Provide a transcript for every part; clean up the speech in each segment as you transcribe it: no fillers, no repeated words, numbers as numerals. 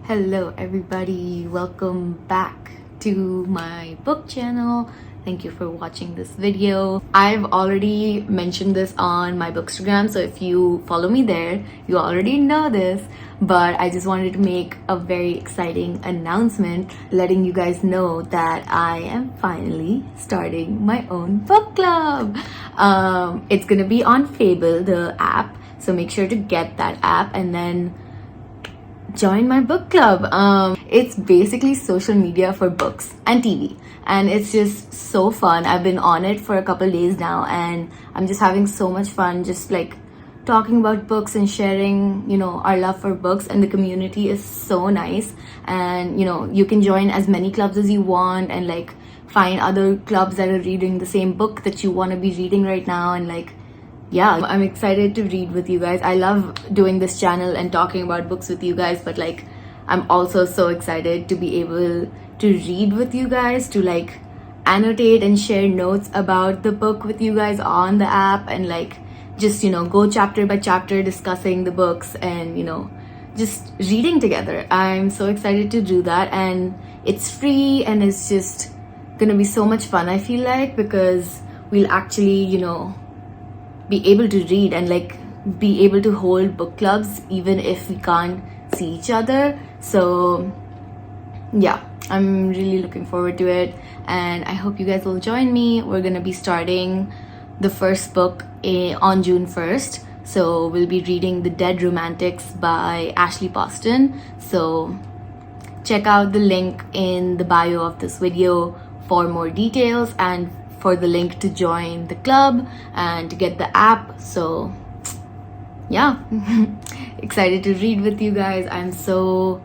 Hello everybody, welcome back to my book channel. Thank you for watching this video. I've already mentioned this on my bookstagram, so if you follow me there, you already know this, but I just wanted to make a very exciting announcement letting you guys know that I am finally starting my own book club. It's gonna be on Fable, the app, so make sure to get that app and then join my book club. It's basically social media for books and TV, and it's just so fun. I've been on it for a couple days now and I'm just having so much fun, just like talking about books and sharing, our love for books. And the community is so nice, and you can join as many clubs as you want and like find other clubs that are reading the same book that you want to be reading right now. And like, yeah, I'm excited to read with you guys. I love doing this channel and talking about books with you guys, but like I'm also so excited to be able to read with you guys, to like annotate and share notes about the book with you guys on the app, and like just go chapter by chapter discussing the books and just reading together. I'm so excited to do that, and it's free and it's just gonna be so much fun, I feel like, because we'll actually be able to read and like be able to hold book clubs even if we can't see each other. So yeah, I'm really looking forward to it, and I hope you guys will join me. We're gonna be starting the first book on June 1st, so we'll be reading The Dead Romantics by Ashley Poston. So check out the link in the bio of this video for more details and for the link to join the club and to get the app. So yeah, excited to read with you guys. I'm so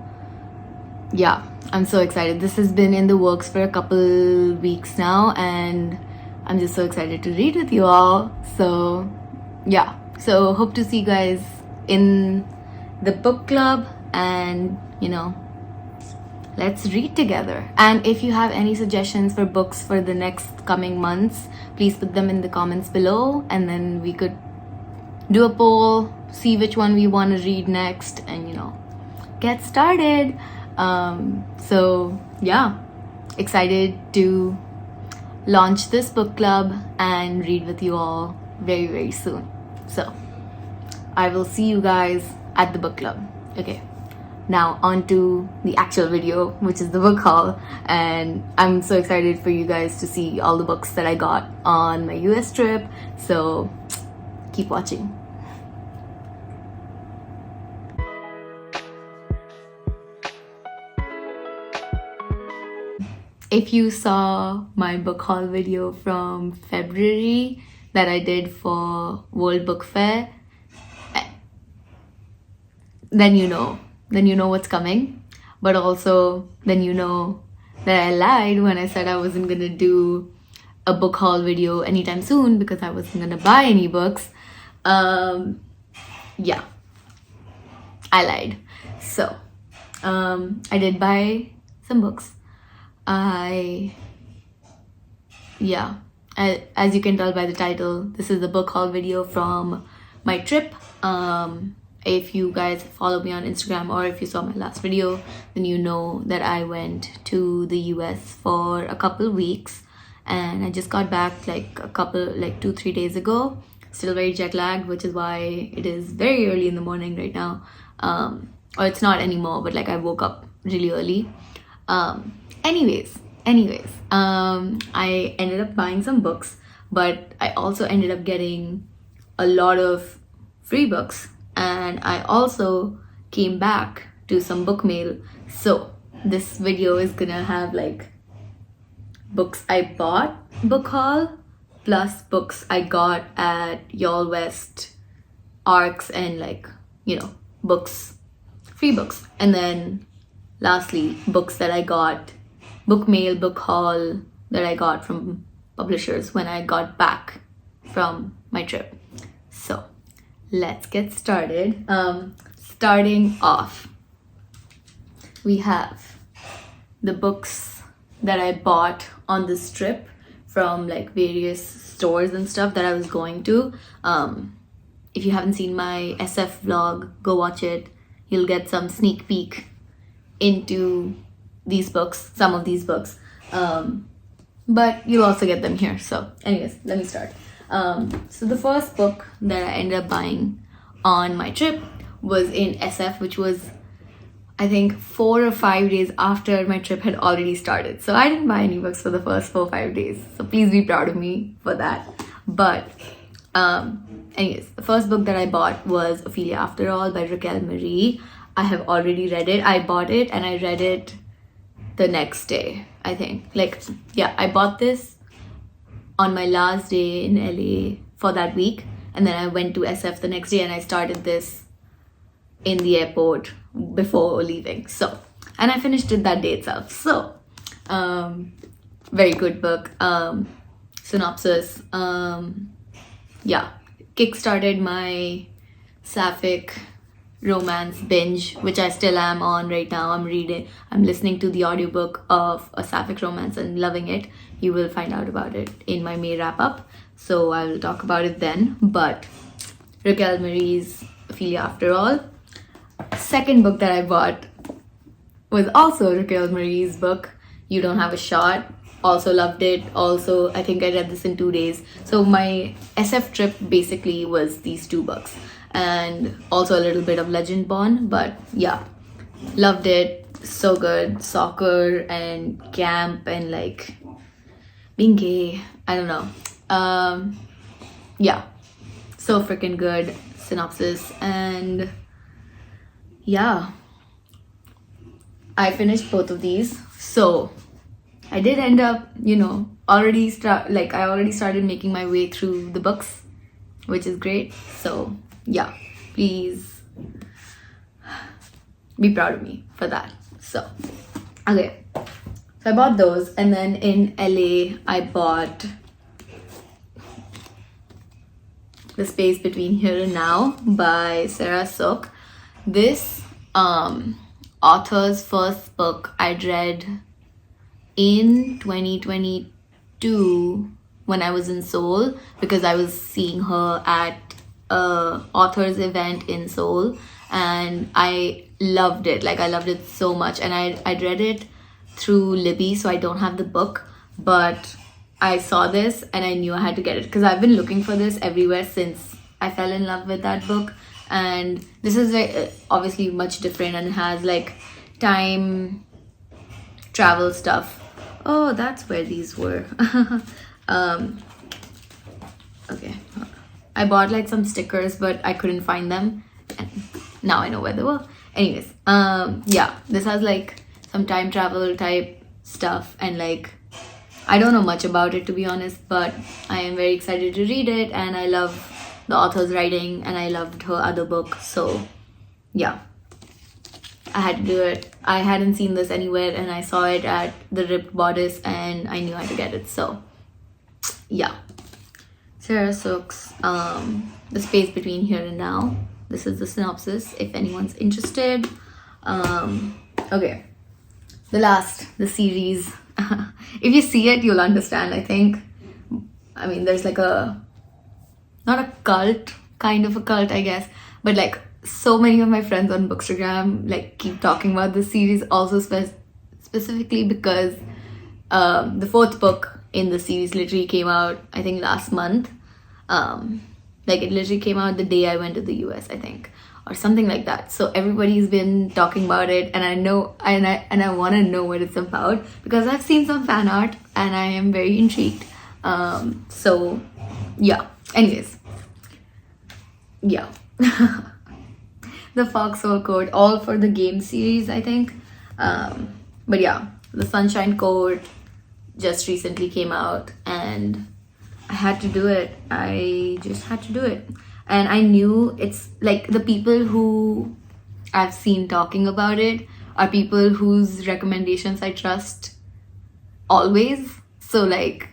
excited. This has been in the works for a couple weeks now, and I'm just so excited to read with you all. So yeah, so hope to see you guys in the book club, and let's read together. And if you have any suggestions for books for the next coming months, please put them in the comments below, and then we could do a poll, see which one we want to read next, and get started. So yeah, excited to launch this book club and read with you all very, very soon. So I will see you guys at the book club. Okay, now on to the actual video, which is the book haul. And I'm so excited for you guys to see all the books that I got on my US trip, so keep watching. If you saw my book haul video from February that I did for World Book Fair, then you know what's coming. But also then you know that I lied when I said I wasn't gonna do a book haul video anytime soon because I wasn't gonna buy any books. Yeah, I lied. So I did buy some books. As you can tell by the title, this is the book haul video from my trip. If you guys follow me on Instagram, or if you saw my last video, then you know that I went to the US for a couple weeks, and I just got back like 2-3 days ago. Still very jet lagged, which is why it is very early in the morning right now. Or it's not anymore, but like I woke up really early. Anyways, I ended up buying some books, but I also ended up getting a lot of free books, and I also came back to some book mail. So this video is gonna have like books I bought book haul plus books I got at yallwest, ARCs, and like books, free books, and then lastly books that I got book mail, book haul that I got from publishers when I got back from my trip. So let's get started. Starting off, we have the books that I bought on this trip from like various stores and stuff that I was going to. If you haven't seen my SF vlog, go watch it. You'll get some sneak peek into these books, some of these books, but you'll also get them here. So anyways, let me start. So the first book that I ended up buying on my trip was in SF, which was, I think, 4 or 5 days after my trip had already started. So I didn't buy any books for the first 4 or 5 days. So please be proud of me for that. But anyways, the first book that I bought was Ophelia After All by Raquel Marie. I have already read it. I bought it and I read it the next day, I think. Like, yeah, I bought this on my last day in LA for that week. And then I went to SF the next day and I started this in the airport before leaving. So, and I finished it that day itself. So, very good book. Synopsis. Yeah, kickstarted my sapphic romance binge, which I still am on right now. I'm listening to the audiobook of a sapphic romance and loving it. You will find out about it in my May wrap up, so I will talk about it then. But Raquel Marie's Ophelia After All. Second book that I bought was also Raquel Marie's book, You Don't Have a Shot. Also loved it. Also, I think I read this in 2 days. So my SF trip basically was these 2 books, and also a little bit of Legend Born. But yeah, loved it. So good. Soccer and camp and like being gay. I don't know. Yeah, so freaking good. Synopsis. And yeah, I finished both of these. So I did end up, I already started making my way through the books, which is great. So yeah, please be proud of me for that. So, okay. So I bought those, and then in LA, I bought The Space Between Here and Now by Sarah Sook. This author's first book I'd read in 2022 when I was in Seoul, because I was seeing her at a author's event in Seoul, and I loved it. Like, I loved it so much, and I'd read it through Libby, so I don't have the book, but I saw this and I knew I had to get it because I've been looking for this everywhere since I fell in love with that book. And this is obviously much different and has like time travel stuff. Oh, that's where these were. Okay, I bought like some stickers, but I couldn't find them, and now I know where they were. Anyways, yeah, this has like some time travel type stuff, and like I don't know much about it, to be honest, but I am very excited to read it, and I love the author's writing, and I loved her other book. So yeah, I had to do it. I hadn't seen this anywhere, and I saw it at the Ripped Bodice, and I knew I had to get it. So yeah, Sarah Sook's The Space Between Here and Now. This is the synopsis if anyone's interested. Okay, the series. If you see it, you'll understand, I think. I mean, there's like not a cult, kind of a cult, I guess, but like so many of my friends on Bookstagram like keep talking about this series, also specifically because the 4th book in the series literally came out, I think, last month. Like, it literally came out the day I went to the US, I think, or something like that. So everybody's been talking about it, and I know, and I want to know what it's about because I've seen some fan art and I am very intrigued. So yeah, anyways, yeah. The Foxhole Court, all for the game series, I think. But yeah, the Sunshine Court just recently came out, and I had to do it. I just had to do it. And I knew it's like the people who I've seen talking about it are people whose recommendations I trust always. So like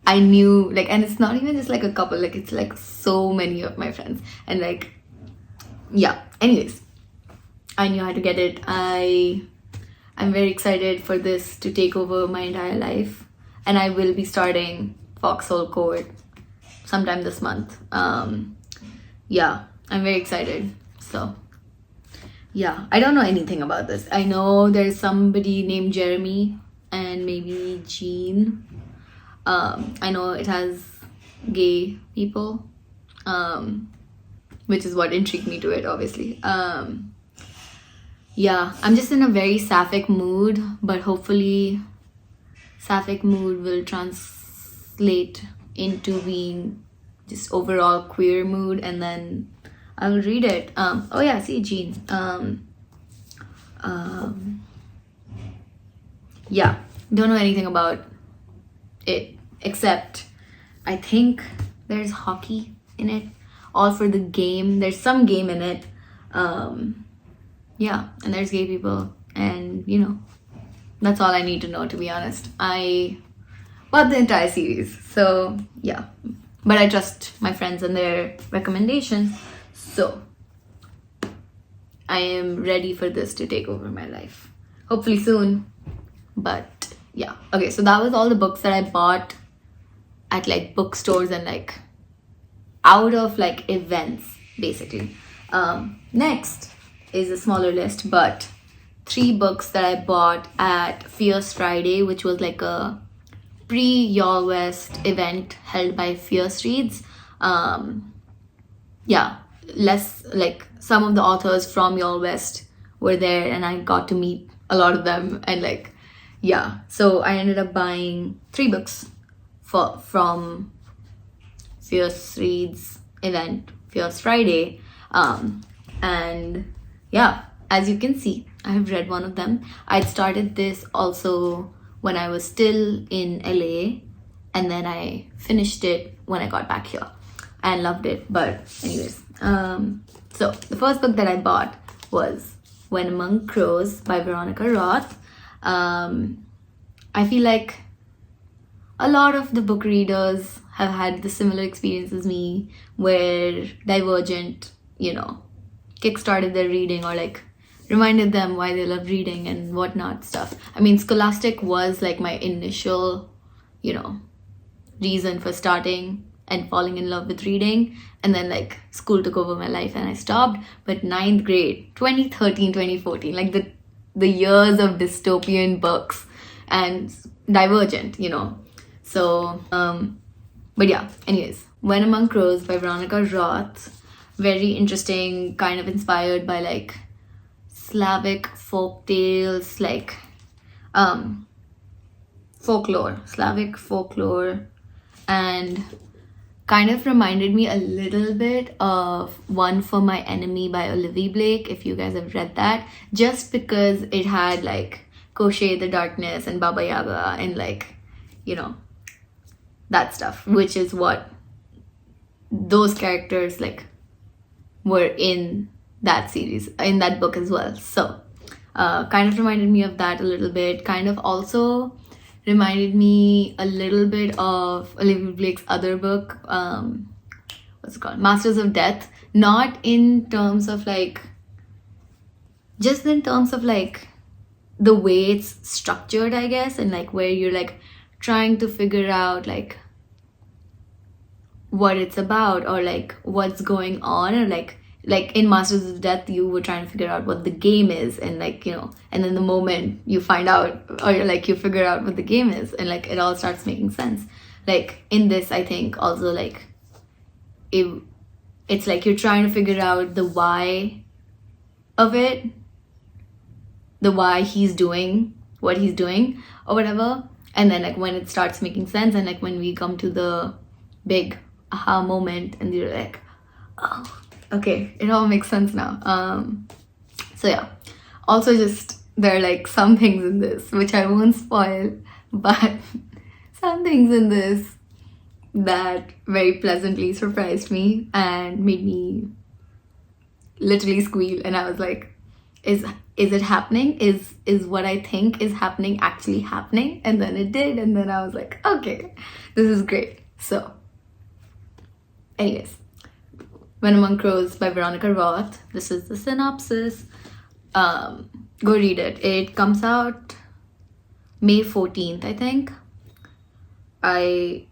I knew, like, and it's not even just like a couple, like it's like so many of my friends. And like, yeah, anyways, I knew how to get it. I'm very excited for this to take over my entire life. And I will be starting Foxhole Court sometime this month. Yeah, I'm very excited. So yeah, I don't know anything about this. I know there's somebody named Jeremy and maybe Jean. I know it has gay people, which is what intrigued me to it, obviously. Yeah, I'm just in a very sapphic mood, but hopefully sapphic mood will translate into being just overall queer mood, and then I will read it. Oh yeah, see, Jean. Yeah, don't know anything about it except I think there's hockey in it, all for the game. There's some game in it. Yeah, and there's gay people, and you know, that's all I need to know, to be honest. I bought the entire series, so yeah, but I trust my friends and their recommendations, so I am ready for this to take over my life, hopefully soon. But yeah, okay, so that was all the books that I bought at like bookstores and like out of like events, basically. Next is a smaller list, but 3 books that I bought at Fierce Friday, which was like a pre-yallwest event held by Fierce Reads. Yeah, less like some of the authors from yallwest were there, and I got to meet a lot of them, and like, yeah, so I ended up buying 3 books from Fierce Reads event, Fierce Friday. And yeah, as you can see, I have read one of them. I'd started this also when I was still in LA, and then I finished it when I got back here and loved it. But anyways, so the first book that I bought was When Among Crows by Veronica Roth. I feel like a lot of the book readers have had the similar experience as me, where Divergent, you know, kickstarted their reading or like reminded them why they love reading and whatnot stuff. I mean, Scholastic was like my initial, you know, reason for starting and falling in love with reading, and then like school took over my life and I stopped. But 9th grade, 2013, 2014, like the years of dystopian books and Divergent, you know. So but yeah, anyways, When Among Crows by Veronica Roth, very interesting, kind of inspired by like Slavic folk tales, like folklore, Slavic folklore, and kind of reminded me a little bit of One for My Enemy by Olivia Blake, if you guys have read that, just because it had like Koshe the Darkness and Baba Yaga and like, you know, that stuff, which is what those characters like were in that series, in that book as well. So kind of reminded me of that a little bit. Kind of also reminded me a little bit of Olivia Blake's other book, what's it called, Masters of Death. Not in terms of like, just in terms of like the way it's structured, I guess, and like where you're like trying to figure out like what it's about or like what's going on, or like in Masters of Death you were trying to figure out what the game is, and like, you know, and then the moment you find out, or like you figure out what the game is, and like it all starts making sense. Like in this, I think also like it's like you're trying to figure out the why of it, the why he's doing what he's doing or whatever, and then like when it starts making sense, and like when we come to the big aha moment and you're like, oh, okay, it all makes sense now. So yeah, also just there are like some things in this which I won't spoil, but some things in this that very pleasantly surprised me and made me literally squeal, and I was like, is it happening? Is what I think is happening actually happening? And then it did, and then I was like, okay, this is great. So anyways, When Among Crows by Veronica Roth. This is the synopsis. Go read it. It comes out May 14th, I think. I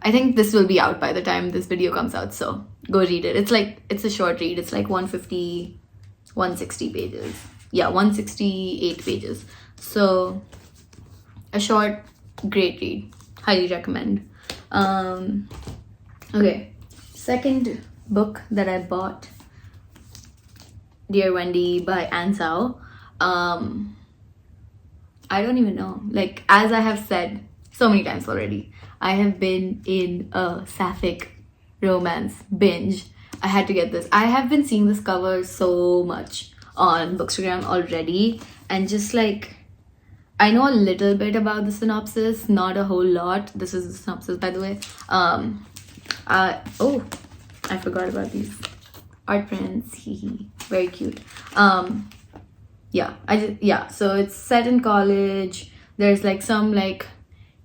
think this will be out by the time this video comes out, so go read it. It's a short read. It's like 150 160 pages. Yeah, 168 pages. So a short, great read. Highly recommend. Okay, second book that I bought, Dear Wendy by Ann Sao. I don't even know. Like, as I have said so many times already, I have been in a sapphic romance binge. I had to get this. I have been seeing this cover so much on Bookstagram already, and just like, I know a little bit about the synopsis, not a whole lot. This is the synopsis, by the way. Oh, I forgot about these art prints. Very cute. Yeah, so it's set in college. There's like some like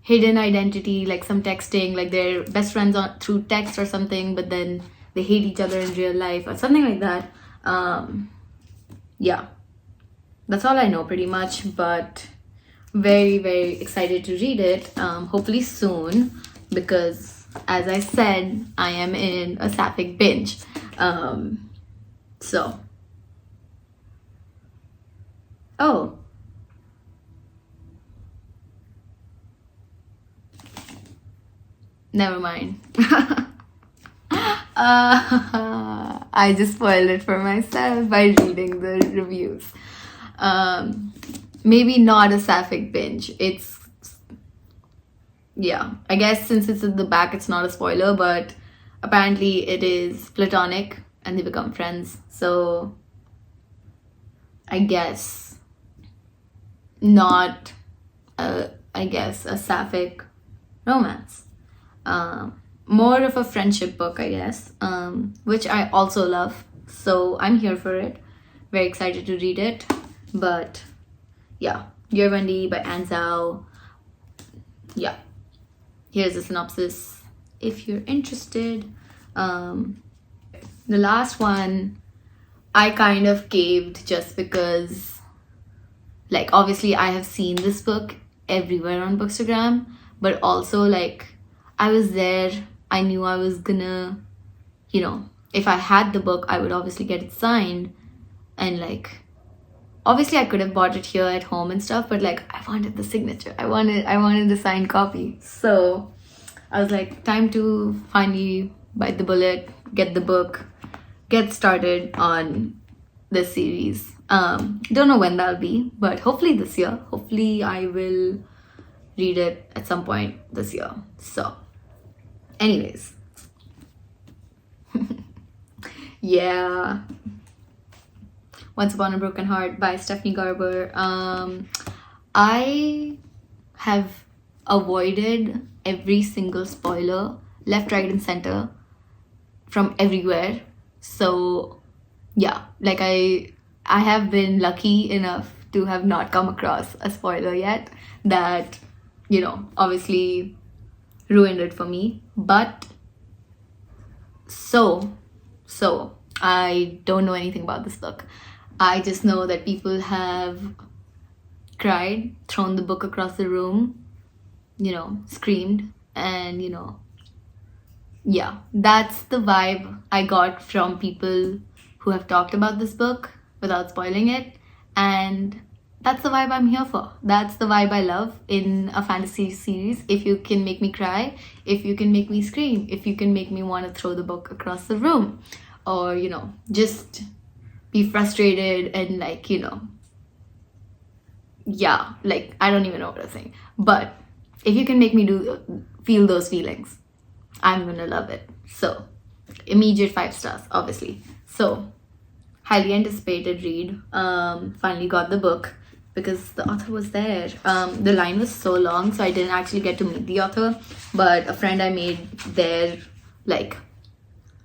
hidden identity, like some texting, like they're best friends through text or something, but then they hate each other in real life or something like that. Yeah, that's all I know pretty much, but very, very excited to read it, hopefully soon, because as I said, I am in a sapphic binge. So oh, never mind. I just spoiled it for myself by reading the reviews. Maybe not a sapphic binge. It's, yeah, I guess since it's at the back, it's not a spoiler, but apparently it is platonic and they become friends. So I guess not a sapphic romance. More of a friendship book, I guess, which I also love. So I'm here for it. Very excited to read it. But yeah, Dear Wendy by Ann Sao. Yeah, here's the synopsis if you're interested. The last one, I kind of caved just because, like, obviously I have seen this book everywhere on Bookstagram, but also like I was there. I knew I was gonna, you know, if I had the book, I would obviously get it signed, and like, obviously I could have bought it here at home and stuff, but like I wanted the signature. I wanted the signed copy. So I was like, time to finally bite the bullet, get the book, get started on this series. Don't know when that'll be, but hopefully this year. Hopefully I will read it at some point this year. So anyways, yeah, Once Upon a Broken Heart by Stephanie Garber. I have avoided every single spoiler, left, right, and center, from everywhere. So yeah, like I have been lucky enough to have not come across a spoiler yet that, you know, obviously ruined it for me. But so I don't know anything about this book. I just know that people have cried, thrown the book across the room, you know, screamed, and, you know, yeah, that's the vibe I got from people who have talked about this book without spoiling it. And that's the vibe I'm here for. That's the vibe I love in a fantasy series. If you can make me cry, if you can make me scream, if you can make me want to throw the book across the room, or, you know, just be frustrated and like, you know, yeah, like I don't even know what to think. But if you can make me feel those feelings, I'm gonna love it. So immediate 5 stars, obviously. So highly anticipated read. Finally got the book because the author was there. The line was so long, so I didn't actually get to meet the author, but a friend I made there, like,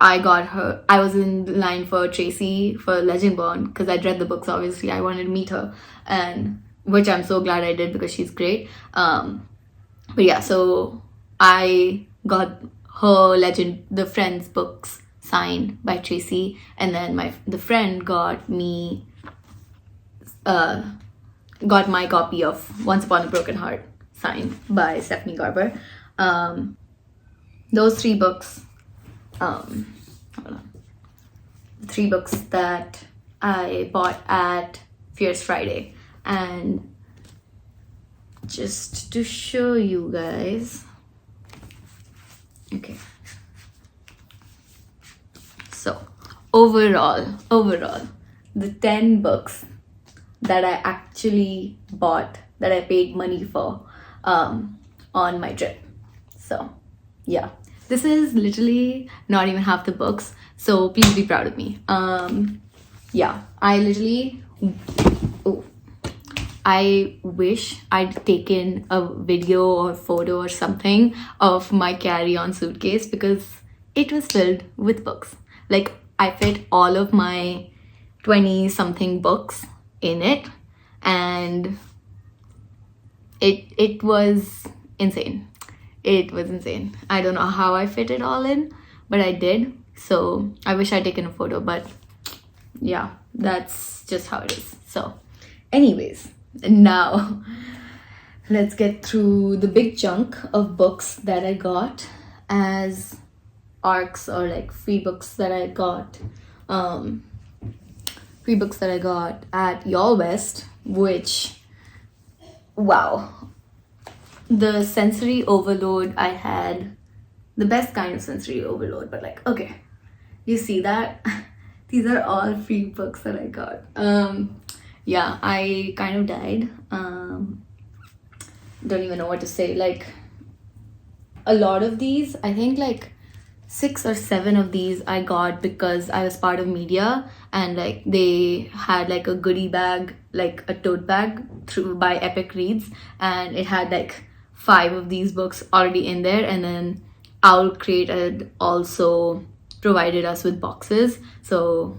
I got her. I was in line for Tracy for Legendborn because I'd read the books. Obviously, I wanted to meet her, and which I'm so glad I did because she's great. But yeah, so I got her the Friends books signed by Tracy, and then the friend got me got my copy of Once Upon a Broken Heart signed by Stephanie Garber. Those 3 books, hold on. The 3 books that I bought at Fierce Friday. And just to show you guys, okay, so overall, the 10 books that I actually bought, that I paid money for on my trip. So yeah, this is literally not even half the books, so please be proud of me. Yeah, I literally, I wish I'd taken a video or photo or something of my carry-on suitcase, because it was filled with books. Like, I fit all of my 20 something books in it, and it was insane. It was insane. I don't know how I fit it all in, but I did. So I wish I'd taken a photo, but yeah, that's just how it is. So anyways, now let's get through the big chunk of books that I got as arcs, or like free books that I got. Free books that I got at Yallwest, which, wow, the sensory overload I had, the best kind of sensory overload. But like, okay, you see that? These are all free books that I got. Yeah, I kind of died. Don't even know what to say. Like, a lot of these, I think like 6 or 7 of these I got because I was part of media, and like they had like a goodie bag, like a tote bag through by Epic Reads, and it had like 5 of these books already in there. And then Owl Crate had also provided us with boxes, so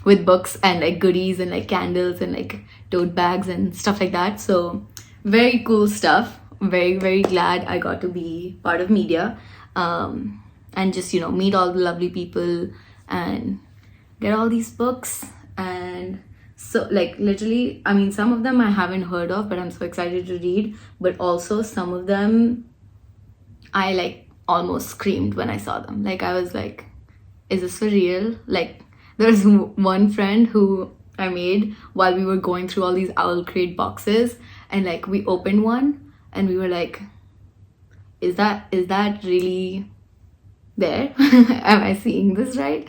with books and like goodies and like candles and like tote bags and stuff like that. So very cool stuff. Very, very glad I got to be part of media, and just, you know, meet all the lovely people and get all these books. And so like literally, I mean, some of them I haven't heard of, but I'm so excited to read. But also some of them I like almost screamed when I saw them. Like, I was like, is this for real? Like, there's one friend who I made while we were going through all these Owl Crate boxes, and like we opened one and we were like, is that really there? Am I seeing this right?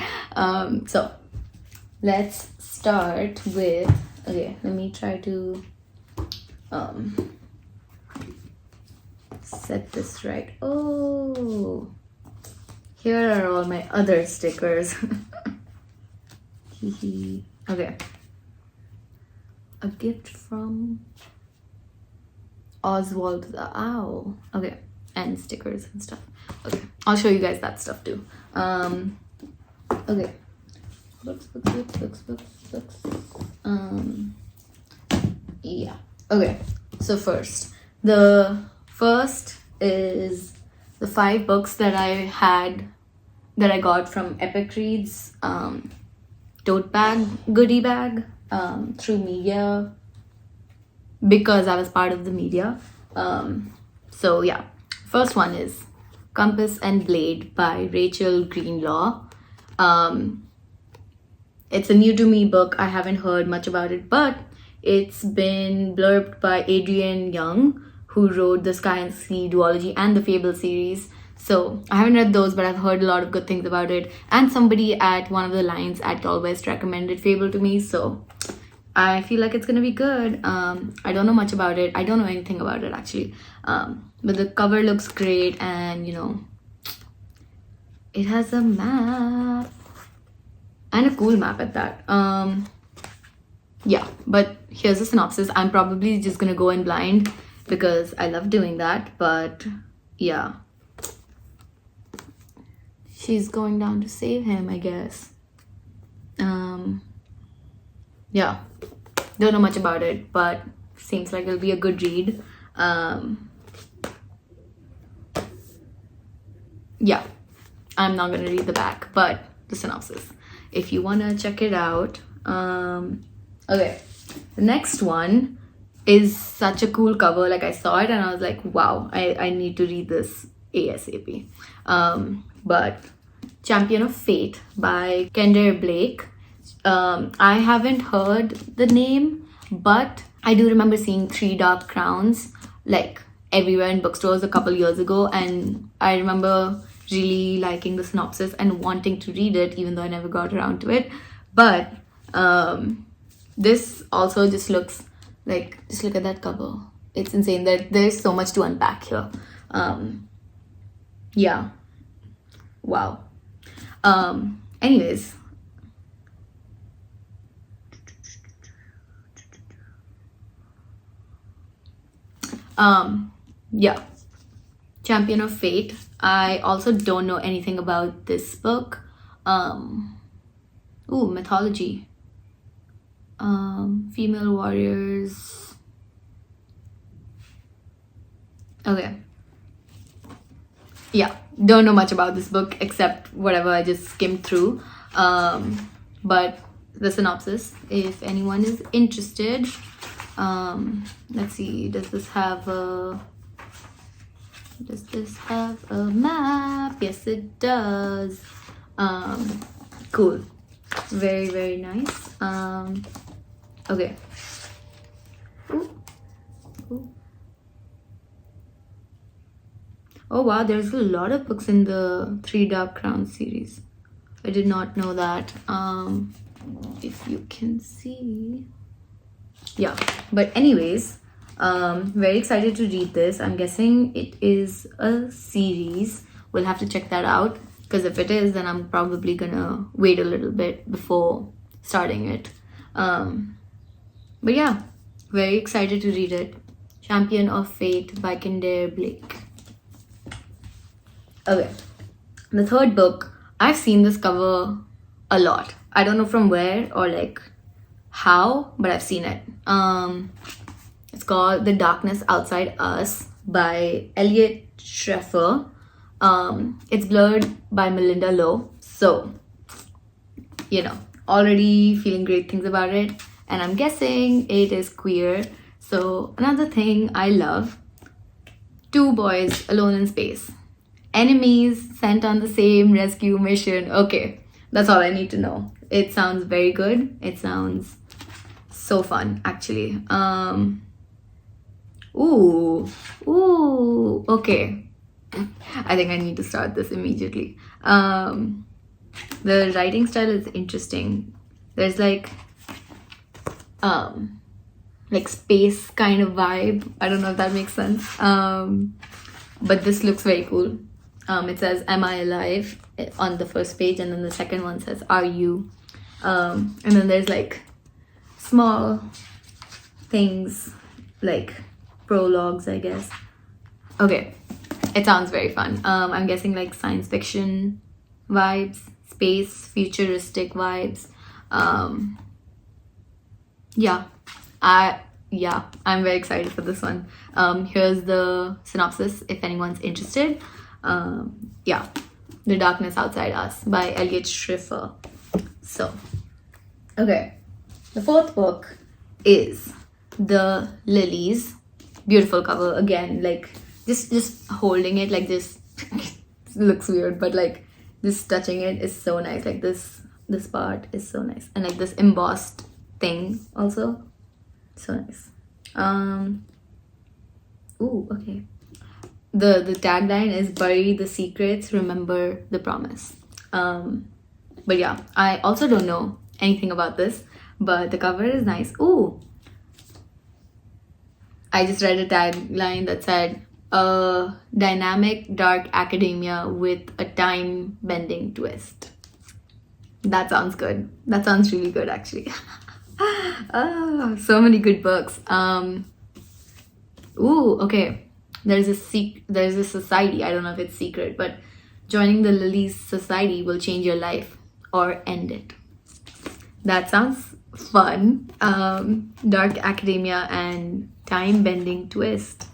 So let's start with, okay, let me try to set this right. Oh, here are all my other stickers. Okay, a gift from Oswald the Owl. Okay, and stickers and stuff. Okay, I'll show you guys that stuff too. Okay, books. Yeah. Okay, so the first is the 5 books that I got from Epic Reads tote bag, goodie bag, through media, because I was part of the media. So yeah, first one is Compass and Blade by Rachel Greenlaw. It's a new to me book. I haven't heard much about it, but it's been blurbed by Adrienne Young, who wrote the Sky and Sea duology and the Fable series. So I haven't read those, but I've heard a lot of good things about it. And somebody at one of the lines at yallwest recommended Fable to me, so I feel like it's gonna be good. I don't know much about it. I don't know anything about it actually. But the cover looks great, and you know, it has a map, and a cool map at that. Yeah, but here's a synopsis. I'm probably just gonna go in blind because I love doing that, but yeah. She's going down to save him, I guess. Yeah, don't know much about it, but seems like it'll be a good read. Yeah, I'm not gonna read the back, but the synopsis, if you wanna check it out. Okay, the next one is such a cool cover. Like, I saw it and I was like, wow, I need to read this ASAP. But Champion of Fate by Kendra Blake. I haven't heard the name, but I do remember seeing Three Dark Crowns like everywhere in bookstores a couple years ago, and I remember really liking the synopsis and wanting to read it, even though I never got around to it. But this also just looks like, just look at that cover. It's insane that there's so much to unpack here. Yeah, wow. Anyways, yeah, Champion of Fate. I also don't know anything about this book. Ooh, mythology. Female warriors. Okay. Yeah, don't know much about this book except whatever I just skimmed through. But the synopsis, if anyone is interested. Let's see, does this have a map? Yes, it does. Cool. Very, very nice. Okay. Ooh. Ooh. Oh wow, there's a lot of books in the Three Dark Crowns series. I did not know that. If you can see. Yeah, but anyways, very excited to read this. I'm guessing it is a series. We'll have to check that out, because if it is, then I'm probably gonna wait a little bit before starting it. But yeah, very excited to read it. Champion of Fate by Kildare Blake. Okay, the third book, I've seen this cover a lot. I don't know from where or like how, but I've seen it. It's called The Darkness Outside Us by Elliot Schreffer. It's blurred by Melinda Lowe. So, you know, already feeling great things about it. And I'm guessing it is queer. So another thing I love, two boys alone in space. Enemies sent on the same rescue mission. Okay, that's all I need to know. It sounds very good. It sounds so fun, actually. Ooh, okay. I think I need to start this immediately. The writing style is interesting. There's like space kind of vibe. I don't know if that makes sense. But this looks very cool. It says, "Am I alive?" on the first page, and then the second one says, "Are you?" And then there's like small things like prologues, I guess. Okay, it sounds very fun. I'm guessing like science fiction vibes, space, futuristic vibes. I'm very excited for this one. Here's the synopsis if anyone's interested. The Darkness Outside Us by Elliot Schreffer. So, okay, the fourth book is The Lilies. Beautiful cover again, like just holding it like this looks weird, but like just touching it is so nice. Like this part is so nice, and like this embossed thing also so nice. Okay, the tagline is "Bury the secrets, remember the promise." But yeah, I also don't know anything about this, but the cover is nice. I just read a tagline that said, "A dynamic dark academia with a time-bending twist." That sounds good. That sounds really good, actually. So many good books. Okay. There's a society. I don't know if it's secret, but joining the Lilies Society will change your life or end it. That sounds fun. Dark academia and time-bending twist.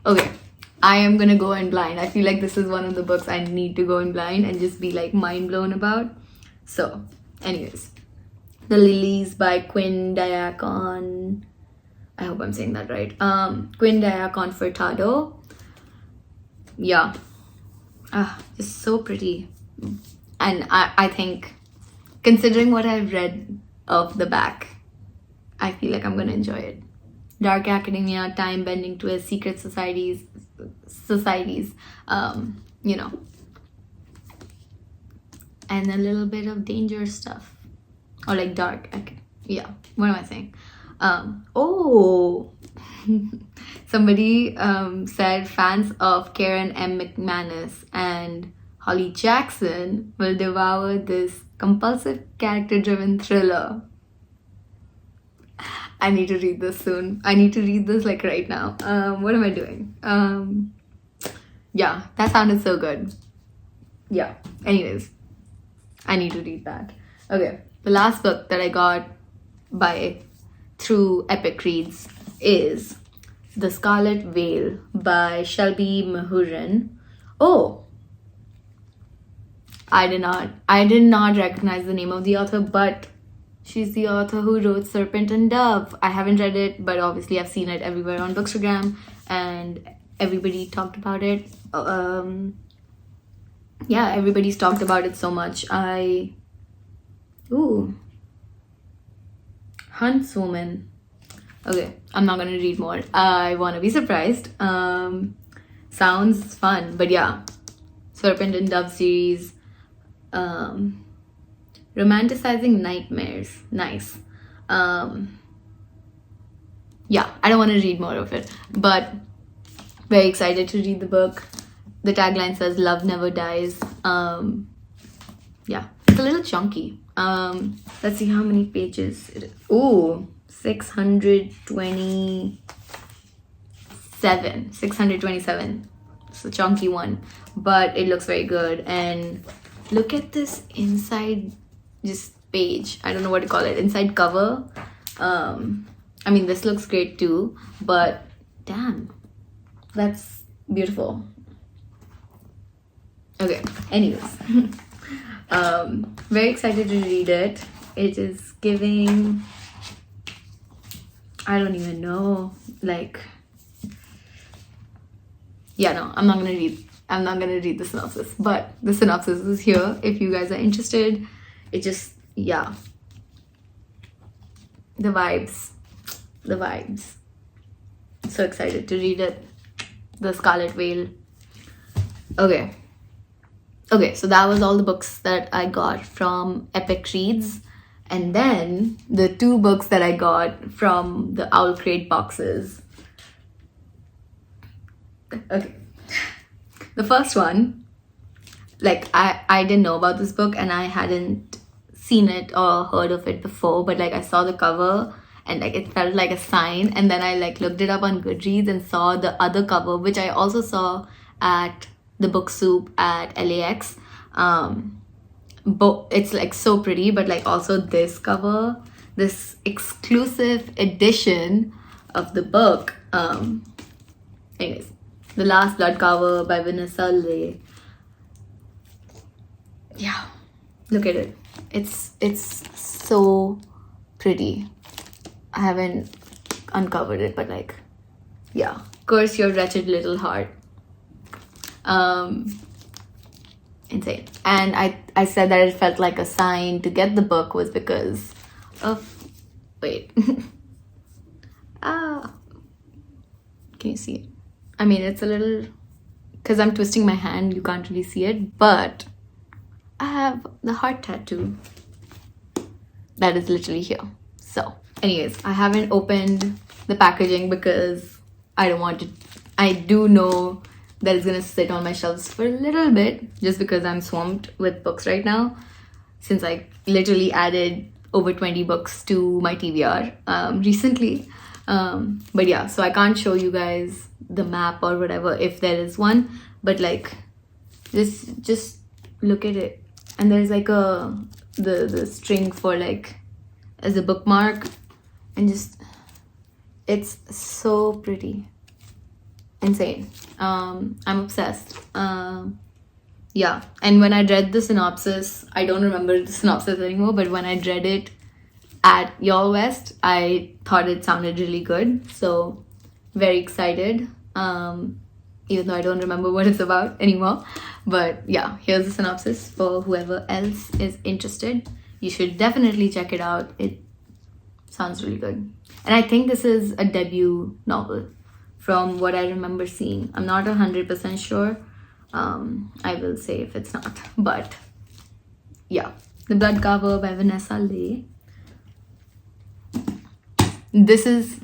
Okay, I am gonna go in blind. I feel like this is one of the books I need to go in blind and just be like mind blown about. So, anyways, The Lilies by Quinn Diacon. I hope I'm saying that right. Quinn Diacon Furtado. Yeah, Just so pretty. And I think, considering what I've read of the back, I feel like I'm gonna enjoy it. Dark academia, time bending twists, secret societies, you know, and a little bit of danger stuff, or like dark. Yeah, what am I saying? Oh, somebody said fans of Karen M. McManus and Holly Jackson will devour this compulsive character-driven thriller. I need to read this soon. I need to read this like right now. What am I doing? Yeah, that sounded so good. Yeah, anyways, I need to read that. Okay, the last book that I got through Epic Reads is The Scarlet Veil by Shelby Mahurin. Oh, I did not recognize the name of the author, but she's the author who wrote Serpent and Dove. I haven't read it, but obviously I've seen it everywhere on Bookstagram and everybody talked about it. Yeah, everybody's talked about it so much. Huntswoman. Okay, I'm not gonna read more. I wanna be surprised. Sounds fun, but yeah. Serpent and Dove series. Romanticizing nightmares. Nice. Yeah, I don't want to read more of it, but very excited to read the book. The tagline says love never dies. Yeah, it's a little chunky. Let's see how many pages it is. Ooh, 627. It's a chunky one, but it looks very good. And look at this inside just page. I don't know what to call it. Inside cover. I mean, this looks great too, but damn, that's beautiful. Okay, anyways. Very excited to read it. It is giving, I don't even know, like, yeah, no, I'm not gonna read the synopsis, but the synopsis is here if you guys are interested. It just, yeah, the vibes. So excited to read it. The Scarlet Veil. Okay, so that was all the books that I got from Epic Reads, and then the 2 books that I got from the Owl Crate boxes. Okay, the first one, like, I didn't know about this book and I hadn't seen it or heard of it before, but like I saw the cover and like it felt like a sign, and then I like looked it up on Goodreads and saw the other cover, which I also saw at the Book Soup at LAX. It's like so pretty, but like also this cover, this exclusive edition of the book. Anyways, The Last Blood cover by Vanessa Leigh. Yeah, look at it. It's so pretty. I haven't uncovered it, but like, yeah. Curse your wretched little heart. Insane. And I said that it felt like a sign to get the book was because of, wait. Can you see it? I mean, it's a little, because I'm twisting my hand, you can't really see it, but I have the heart tattoo that is literally here. So anyways, I haven't opened the packaging because I don't want to. I do know that it's gonna sit on my shelves for a little bit just because I'm swamped with books right now, since I literally added over 20 books to my TBR recently. But yeah, so I can't show you guys the map or whatever if there is one, but like just look at it. And there's like the string for like as a bookmark, and just, it's so pretty. Insane. I'm obsessed. Yeah, and when I read the synopsis, I don't remember the synopsis anymore, but when I read it at Yallwest, I thought it sounded really good, so very excited. even though I don't remember what it's about anymore. But yeah, here's the synopsis for whoever else is interested. You should definitely check it out. It sounds really good. And I think this is a debut novel from what I remember seeing. I'm not 100% sure. I will say if it's not. But yeah, The Blood Cover by Vanessa Leigh. This is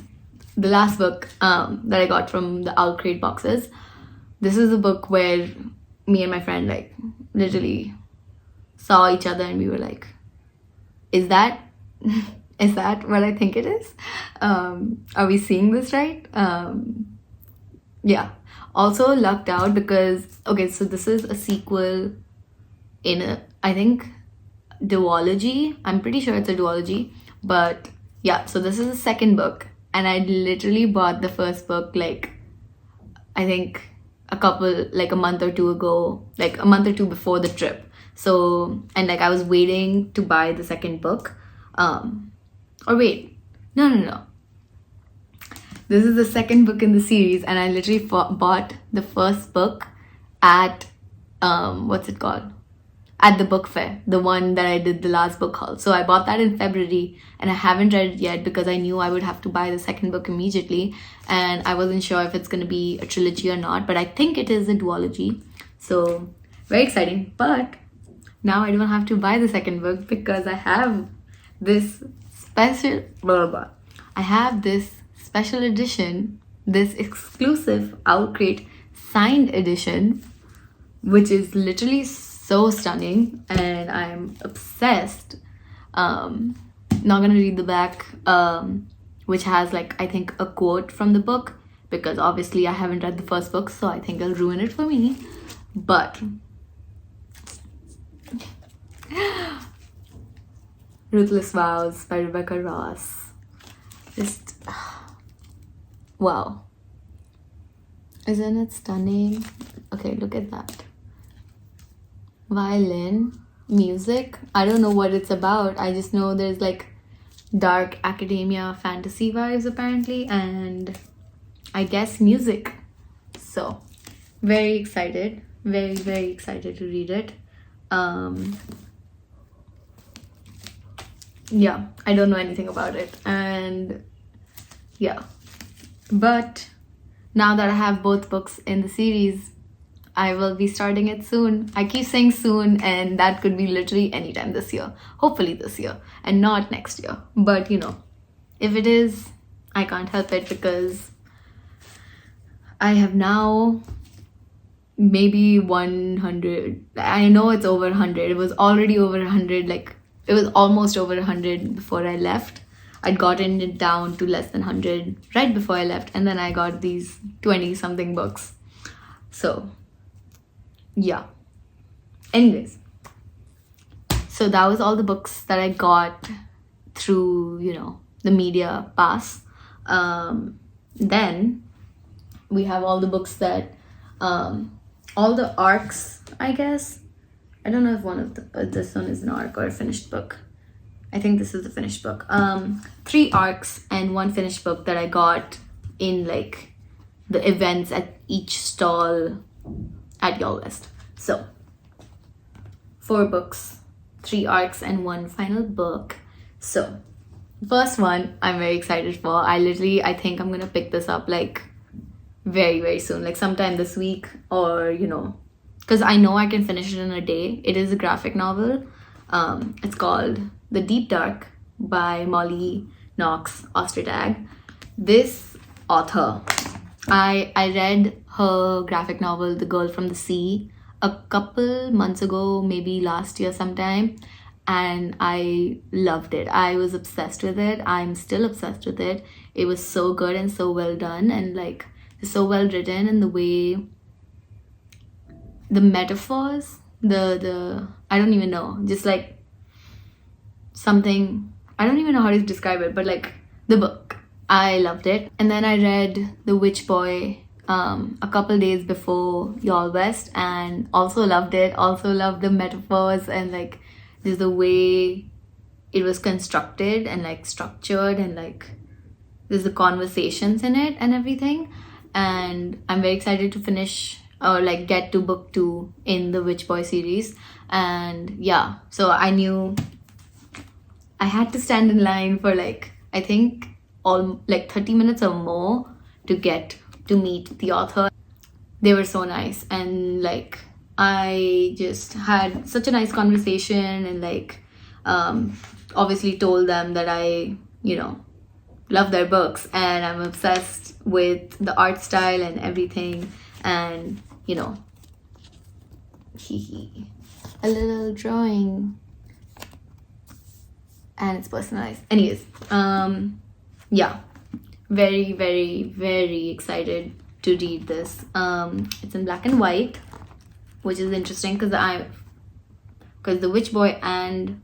the last book that I got from the Owl Crate boxes. This is a book where me and my friend like literally saw each other and we were like, is that is that what I think it is? Are we seeing this right? Yeah. Also lucked out because, okay, so this is a sequel in a, I think, duology. I'm pretty sure it's a duology. But yeah, so this is the second book. And I literally bought the first book like, I think a month or two ago, like a month or two before the trip. So, and like I was waiting to buy the second book. Or wait, no. This is the second book in the series, and I literally bought the first book at, what's it called? At the book fair, the one that I did the last book haul. So I bought that in February, and I haven't read it yet because I knew I would have to buy the second book immediately, and I wasn't sure if it's going to be a trilogy or not, but I think it is a duology. So very exciting. But now I don't have to buy the second book because I have this special I have this special edition, this exclusive Owl Crate signed edition, which is literally so stunning and I'm obsessed. Not gonna read the back, which has like I think a quote from the book because obviously I haven't read the first book, so I think I'll ruin it for me. But Ruthless Vows by Rebecca Ross. Just wow. Isn't it stunning? Okay, look at that. Violin, music. I don't know what it's about. I just know there's like dark academia fantasy vibes apparently, and I guess music. So very excited. Very, very excited to read it. Yeah, I don't know anything about it, and yeah, but now that I have both books in the series, I will be starting it soon. I keep saying soon, and that could be literally anytime this year, hopefully this year and not next year, but you know, if it is, I can't help it because I have now maybe 100. I know it's over 100. It was already over 100, like it was almost over 100 before I left. I'd gotten it down to less than 100 right before I left, and then I got these 20 something books. So yeah, anyways, so that was all the books that I got through, you know, the media pass. Then we have all the books that all the arcs, I guess. I don't know if one of this one is an arc or a finished book. I think this is the finished book. 3 arcs and 1 finished book that I got in like the events at each stall at Yallwest. So 4 books, 3 arcs and 1 final book. So first one I'm very excited for. I think I'm gonna pick this up like very, very soon, like sometime this week, or you know, because I know I can finish it in a day. It is a graphic novel. It's called The Deep Dark by Molly Knox Ostertag. This author, I read her graphic novel The Girl from the Sea a couple months ago, maybe last year sometime, and I loved it. I was obsessed with it. I'm still obsessed with it. It was so good and so well done, and like so well written, and the way the metaphors, the I don't even know, just like something, I don't even know how to describe it, but like the book, I loved it. And then I read The Witch Boy a couple days before Yallwest, and also loved it. Also loved the metaphors and like just the way it was constructed and like structured, and like there's the conversations in it and everything. and I'm very excited to finish or like get to book 2 in the Witch Boy series. And yeah, so I knew I had to stand in line for like, I think all like 30 minutes or more to get to meet the author. They were so nice, and like I just had such a nice conversation, and like obviously told them that I, you know, love their books and I'm obsessed with the art style and everything, and you know, a little drawing and it's personalized. Anyways, yeah, very, very, very excited to read this. It's in black and white, which is interesting because the Witch Boy and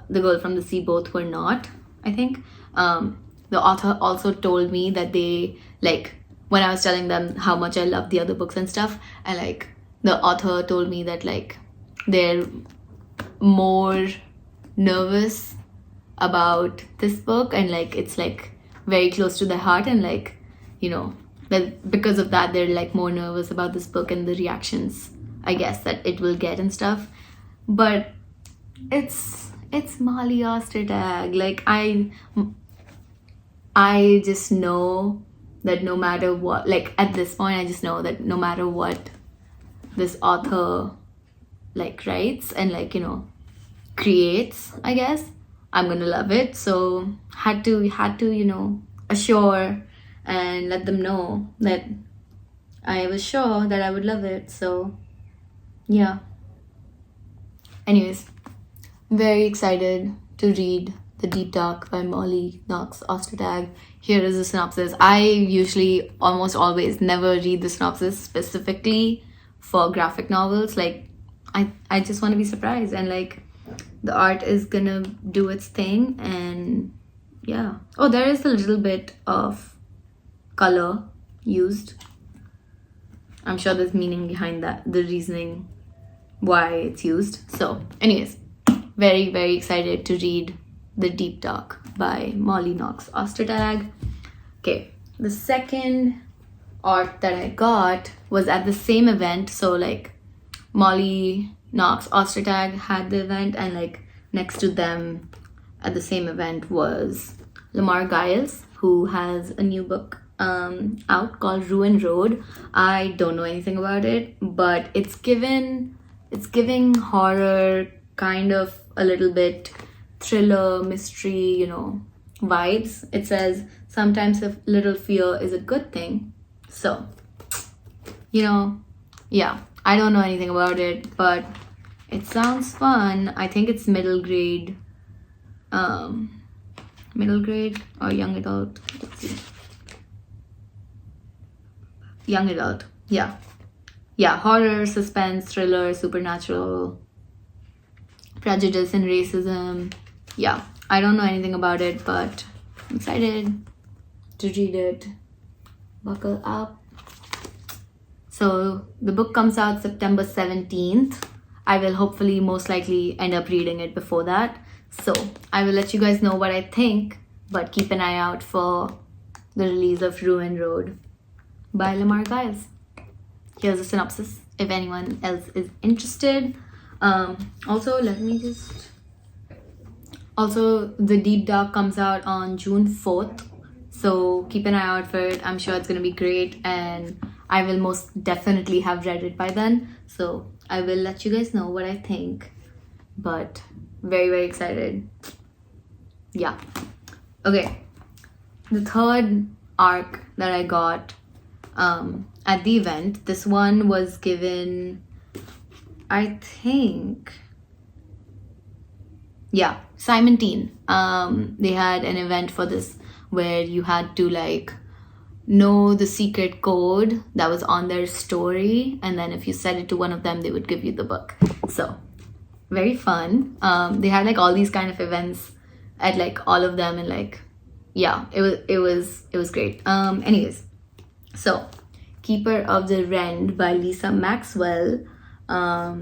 the Girl from the Sea both were not, I think. The author also told me that they, like, when I was telling them how much I love the other books and stuff, and like the author told me that like they're more nervous about this book, and like it's like very close to their heart, and like, you know, that because of that they're like more nervous about this book and the reactions, I guess, that it will get and stuff. But it's Molly Ostertag. Like I just know that no matter what, like at this point I just know that no matter what this author like writes and like, you know, creates, I guess, I'm gonna love it. So had to, you know, assure and let them know that I was sure that I would love it. So yeah. Anyways, very excited to read The Deep Dark by Molly Knox Ostertag. Here is the synopsis. I usually almost always never read the synopsis specifically for graphic novels. Like I just want to be surprised, and like the art is gonna do its thing. And yeah, oh, there is a little bit of color used. I'm sure there's meaning behind that, the reasoning why it's used. So anyways, very, very excited to read The Deep Dark by Molly Knox Ostertag. Okay, the second art that I got was at the same event. So like Molly Knox Ostertag had the event, and like next to them at the same event was Lamar Giles, who has a new book out called Ruin Road. I don't know anything about it, but it's giving horror, kind of a little bit thriller, mystery, you know, vibes. It says sometimes a little fear is a good thing. So, you know, yeah, I don't know anything about it, but it sounds fun. I think it's middle grade or young adult. Let's see. Young adult. Yeah, horror, suspense, thriller, supernatural, prejudice and racism. Yeah, I don't know anything about it, but I'm excited to read it. Buckle up. So the book comes out September 17th. I will hopefully most likely end up reading it before that. So I will let you guys know what I think, but keep an eye out for the release of Ruin Road by Lamar Giles. Here's a synopsis if anyone else is interested. Also, The Deep Dark comes out on June 4th. So keep an eye out for it. I'm sure it's going to be great, and I will most definitely have read it by then. So I will let you guys know what I think. But very, very excited. Yeah. Okay. The third arc that I got at the event, this one was given, I think, yeah, Simon Teen. They had an event for this where you had to like know the secret code that was on their story, and then if you said it to one of them, they would give you the book. So very fun. They had like all these kind of events at like all of them, and like, yeah, it was great. Anyways, so Keeper of the Rend by Lisa Maxwell. I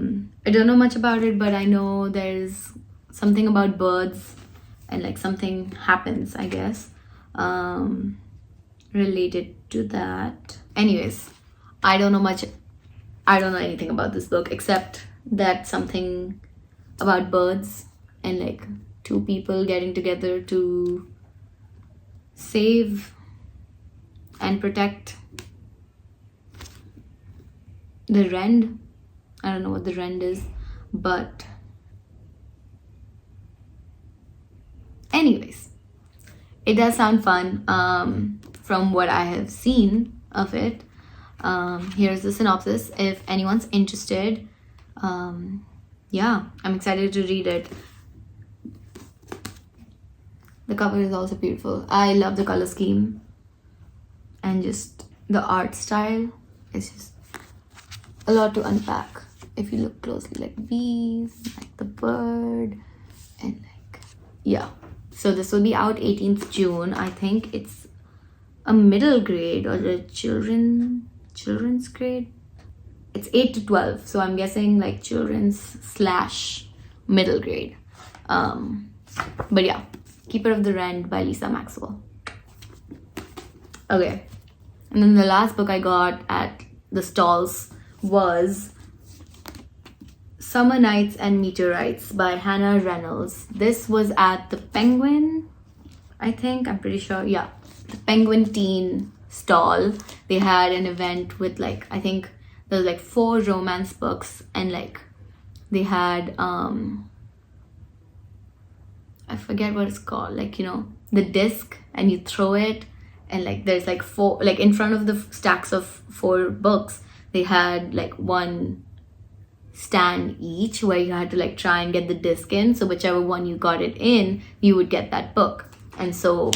don't know much about it, but I know there's something about birds and like something happens, I guess. related to that. Anyways, I don't know anything about this book except that something about birds and like two people getting together to save and protect the wren. I don't know what the wren is, but anyways, it does sound fun from what I have seen of it. Here's the synopsis if anyone's interested. Yeah, I'm excited to read it. The cover is also beautiful. I love the color scheme and just the art style. It's just a lot to unpack if you look closely, like bees, like the bird, and like, yeah. So this will be out 18th June. I think it's a middle grade or a children's grade. It's 8 to 12, so I'm guessing like children's / middle grade. But yeah, Keeper of the Wren by Lisa Maxwell. Okay, and then the last book I got at the stalls was Summer Nights and Meteorites by Hannah Reynolds. This was at the Penguin, I think, I'm pretty sure, yeah, the Penguin Teen stall. They had an event with like, I think there was like 4 romance books, and like they had I forget what it's called, like, you know, the disc, and you throw it, and like there's like 4, like in front of the stacks of 4 books, they had like one stand each where you had to like try and get the disc in. So whichever one you got it in, you would get that book. And so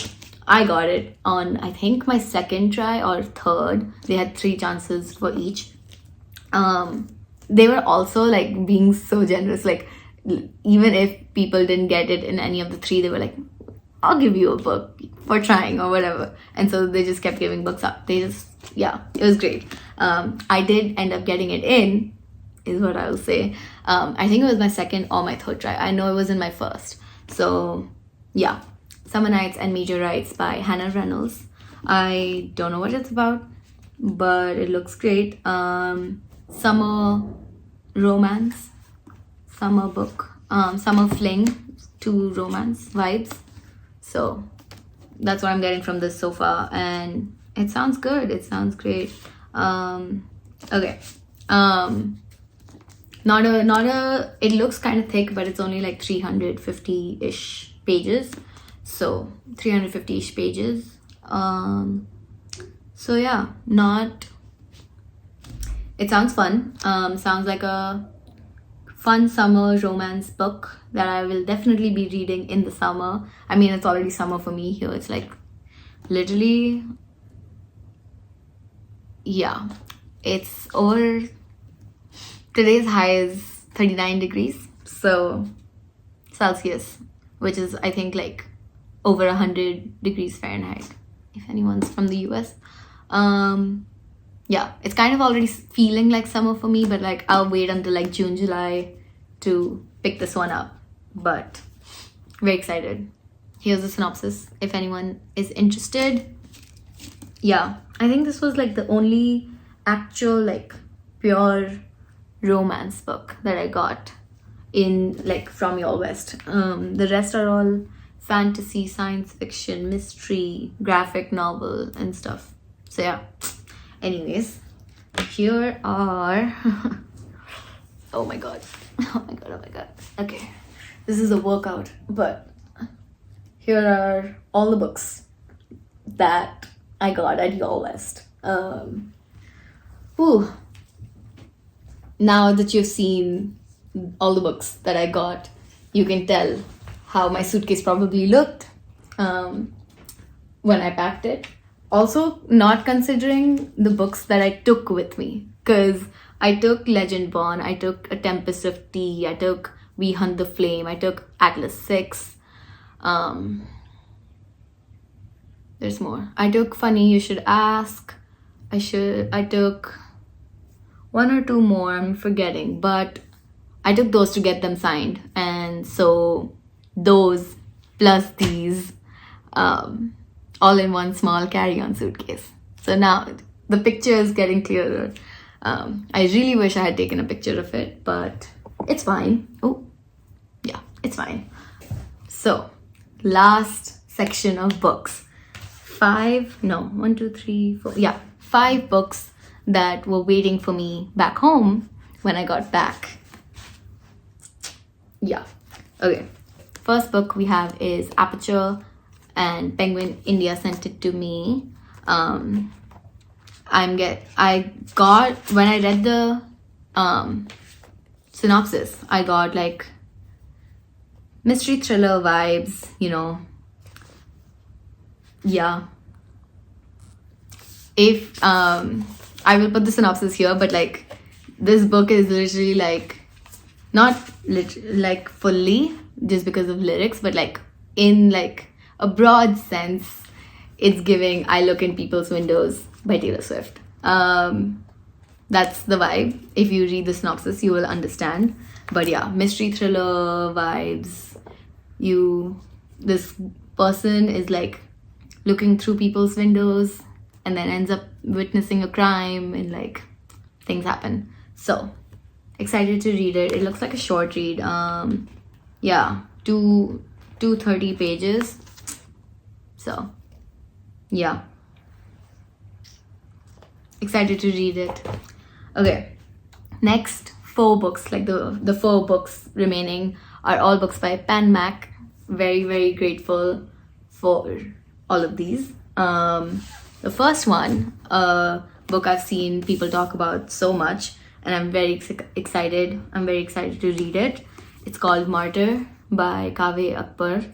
I got it on, I think, my second try or third. They had 3 chances for each. They were also like being so generous, like even if people didn't get it in any of the 3, they were like, I'll give you a book for trying or whatever. And so they just kept giving books up. They just, yeah, it was great. I did end up getting it in, is what I will say. I think it was my second or my third try. I know it was in my first. So yeah, Summer Nights and Meteorites by Hannah Reynolds. I don't know what it's about, but it looks great. Summer romance, summer book, summer fling to romance vibes. So that's what I'm getting from this so far, and it sounds good. It sounds great. Okay. It looks kind of thick, but it's only like 350-ish pages. So 350-ish pages. So yeah, it sounds fun. Sounds like a fun summer romance book that I will definitely be reading in the summer. I mean, it's already summer for me here. It's like literally, yeah, it's over. Today's high is 39 degrees, so Celsius, which is, I think, like over 100 degrees Fahrenheit, if anyone's from the US. Yeah, it's kind of already feeling like summer for me, but like I'll wait until like June, July to pick this one up. But very excited. Here's the synopsis if anyone is interested. Yeah, I think this was like the only actual like pure romance book that I got in like from yallwest. The rest are all fantasy, science fiction, mystery, graphic novel and stuff. So yeah, anyways, here are oh my god, okay, this is a workout, but here are all the books that I got at yallwest. Now that you've seen all the books that I got, you can tell how my suitcase probably looked when I packed it. Also, not considering the books that I took with me, because I took Legend Born, I took A Tempest of Tea, I took We Hunt the Flame, I took Atlas 6. There's more. I took Funny You Should Ask. I took 1 or 2 more, I'm forgetting, but I took those to get them signed. And so those plus these, all in one small carry-on suitcase. So now the picture is getting clearer. I really wish I had taken a picture of it, but it's fine. Oh, yeah, it's fine. So, last section of books. 5 books that were waiting for me back home when I got back. Yeah. Okay. First book we have is Aperture, and Penguin India sent it to me. When I read the synopsis, I got like mystery thriller vibes, you know. Yeah. If I will put the synopsis here, but like this book is literally like not like fully just because of lyrics, but like in like a broad sense, it's giving I Look in People's Windows by Taylor Swift. That's the vibe. If you read the synopsis, you will understand. But yeah, mystery thriller vibes. This person is like looking through people's windows and then ends up witnessing a crime and like things happen. So excited to read it. It looks like a short read. Yeah, 230 pages. So yeah, excited to read it. Okay, next 4 books, like the 4 books remaining are all books by Pan Mac. Very, very grateful for all of these. The first one, a book I've seen people talk about so much, and I'm very excited. I'm very excited to read it. It's called Martyr by Kaveh Akbar.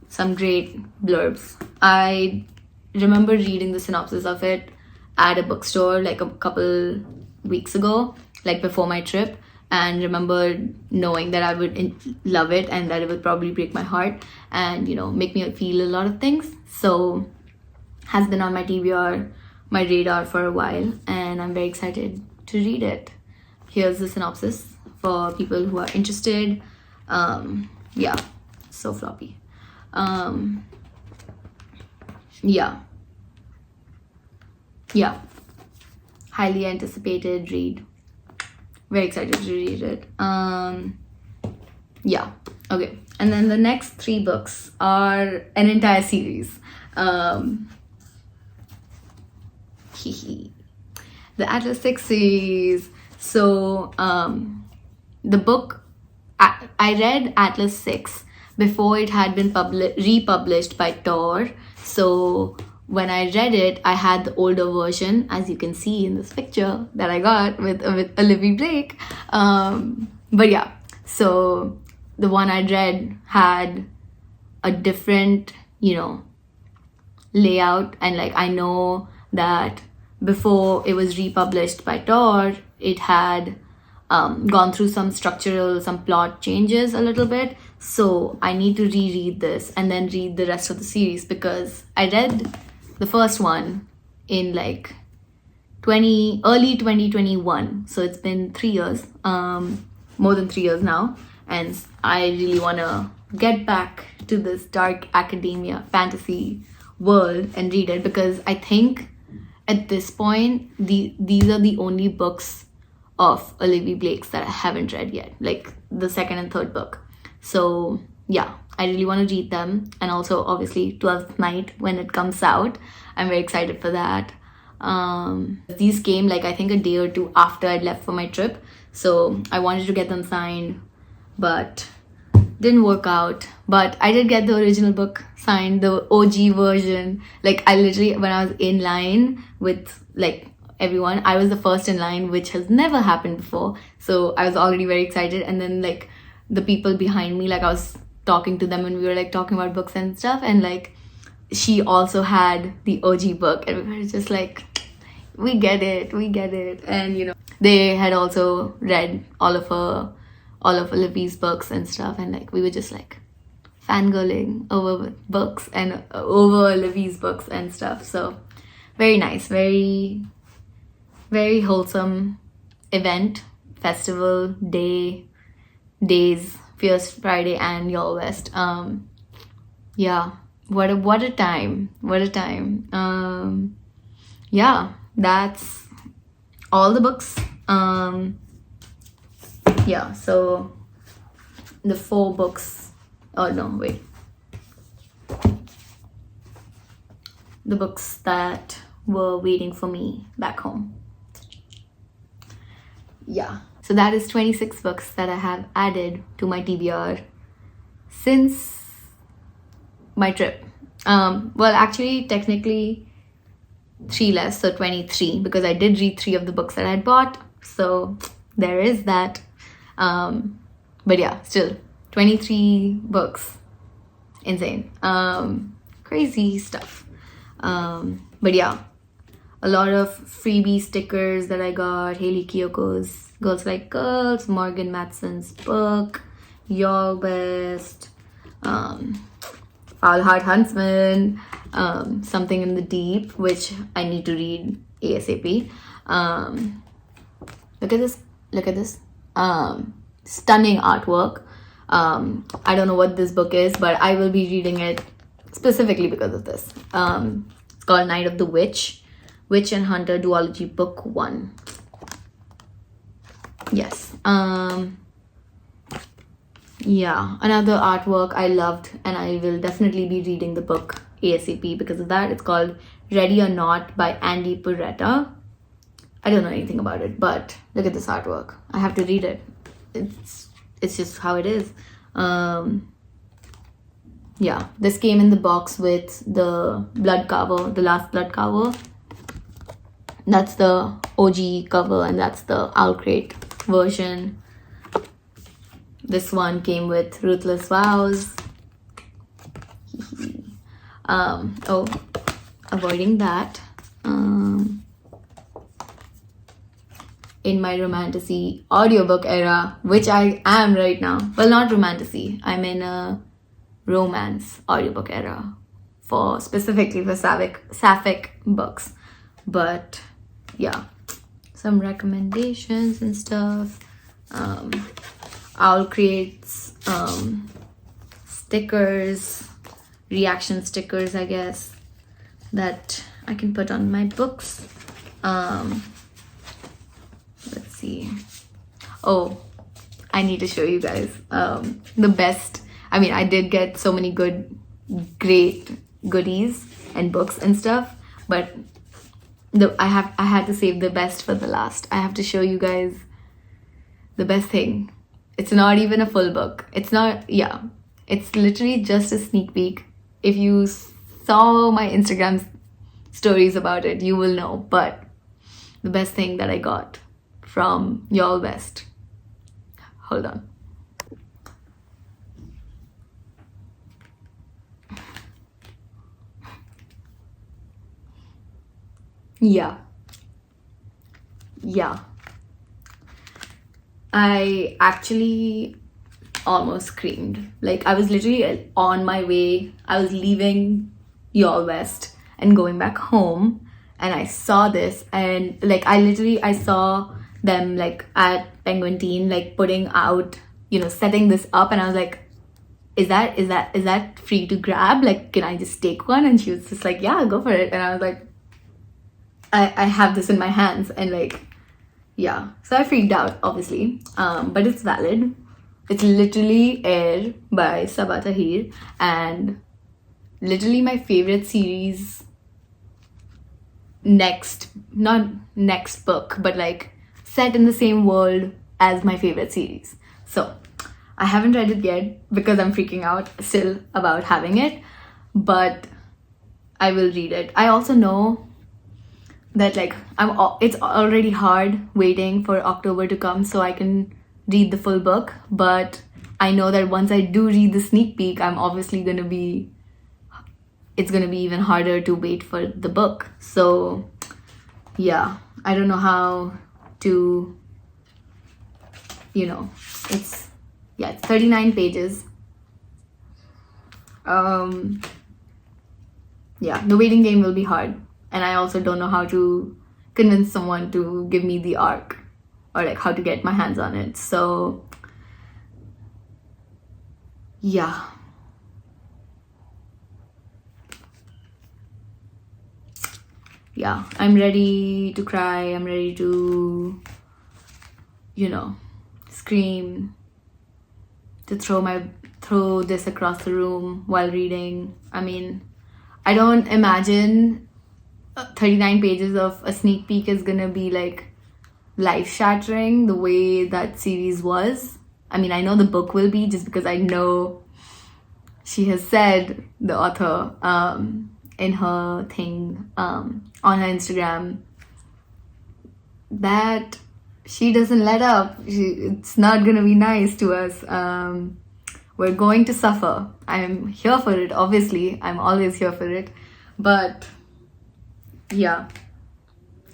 Some great blurbs. I remember reading the synopsis of it at a bookstore like a couple weeks ago, like before my trip, and remember knowing that I would love it and that it would probably break my heart and, you know, make me feel a lot of things. So has been on my TBR, my radar for a while, and I'm very excited to read it. Here's the synopsis for people who are interested. Yeah, so floppy. Yeah, highly anticipated read. Very excited to read it. Yeah, okay. And then the next 3 books are an entire series. The Atlas 6 series. So the book, I read Atlas 6 before it had been republished by Tor. So when I read it, I had the older version, as you can see in this picture that I got with Olivia Blake. But yeah, so the one I read had a different, you know, layout, and like I know that before it was republished by Tor, it had gone through some plot changes a little bit. So I need to reread this and then read the rest of the series, because I read the first one in like early 2021. So it's been 3 years, more than 3 years now. And I really want to get back to this dark academia fantasy world and read it, because I think at this point, these are the only books of Olivia Blake's that I haven't read yet, like the second and third book. So yeah, I really want to read them. And also obviously 12th Night when it comes out. I'm very excited for that. These came like I think a day or 2 after I'd left for my trip. So I wanted to get them signed, but didn't work out. But I did get the original book signed, the OG version. Like I literally, when I was in line with like everyone, I was the first in line, which has never happened before. So I was already very excited. And then like the people behind me, like I was talking to them and we were like talking about books and stuff, and like she also had the OG book, and we were just like, we get it. And you know, they had also read all of Olivia's books and stuff, and like we were just like fangirling over books and over Olivia's books and stuff. So very nice, very, very wholesome event, festival, days, Fierce Friday and yallwest. Yeah, what a time. What a time. Yeah, that's all the books. Yeah, so the 4 books. Oh no, wait. The books that were waiting for me back home. Yeah, so that is 26 books that I have added to my TBR since my trip. Well, actually, technically 3 less, so 23, because I did read 3 of the books that I had bought. So there is that. But yeah, still 23 books. Insane. Crazy stuff. But yeah, a lot of freebie stickers that I got. Haley Kiyoko's Girls Like Girls, Morgan Matson's book, Yallwest, Foul Heart Huntsman, Something in the Deep, which I need to read ASAP. Look at this. Look at this. Stunning artwork. I don't know what this book is, but I will be reading it specifically because of this. It's called Night of the Witch and Hunter Duology Book 1. Yes. Yeah, another artwork I loved, and I will definitely be reading the book ASAP because of that. It's called Ready or Not by Andy Puretta. I don't know anything about it, but look at this artwork. I have to read it. It's just how it is. Yeah, this came in the box with the blood cover, the last blood cover. That's the OG cover, and that's the Owl Crate version. This one came with Ruthless Vows. Oh, avoiding that. In my romantasy audiobook era, which I am right now. Well, not romantasy. I'm in a romance audiobook era specifically for sapphic books. But yeah, some recommendations and stuff. Owl Crates, stickers, reaction stickers, I guess, that I can put on my books. Let's see. Oh, I need to show you guys the best. I mean, I did get so many great goodies and books and stuff, but I had to save the best for the last. I have to show you guys the best thing. It's not even a full book. It's not, yeah. It's literally just a sneak peek. If you saw my Instagram stories about it, you will know. But the best thing that I got from yallwest. Hold on. Yeah. I actually almost screamed. Like, I was literally on my way. I was leaving yallwest and going back home, and I saw this, and like I saw them like at Penguin Teen, like putting out, setting this up, and I was like, is that free to grab? Like, can I just take one? And she was just like, yeah, go for it. And I was like, I have this in my hands, and like, yeah. So I freaked out, obviously, but it's valid. It's literally Air by Sabaa Tahir, and literally my favorite series. Not next book, but like set in the same world as my favorite series. So I haven't read it yet because I'm freaking out still about having it, but I will read it. I also know that like it's already hard waiting for October to come so I can read the full book, but I know that once I do read the sneak peek, it's gonna be even harder to wait for the book. So yeah, I don't know how to, it's 39 pages. Yeah, the waiting game will be hard. And I also don't know how to convince someone to give me the arc, or like how to get my hands on it. So yeah. yeah, I'm ready to cry. I'm ready to, scream, to throw this across the room while reading. I mean, I don't imagine 39 pages of a sneak peek is gonna be like life-shattering the way that series was. I mean, I know the book will be, just because I know she has said, the author, in her thing, on her Instagram, that she doesn't let up. It's not gonna be nice to us. We're going to suffer. I'm here for it, obviously. I'm always here for it. But yeah.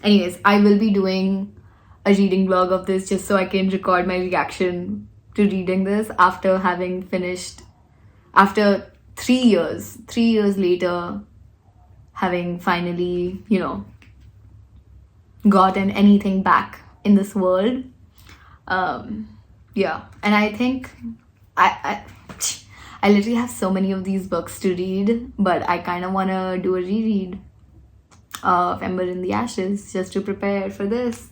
Anyways, I will be doing a reading vlog of this just so I can record my reaction to reading this after having finished, after 3 years later, having finally, gotten anything back in this world. Yeah, and I think I literally have so many of these books to read, but I kind of want to do a reread of Ember in the Ashes just to prepare for this.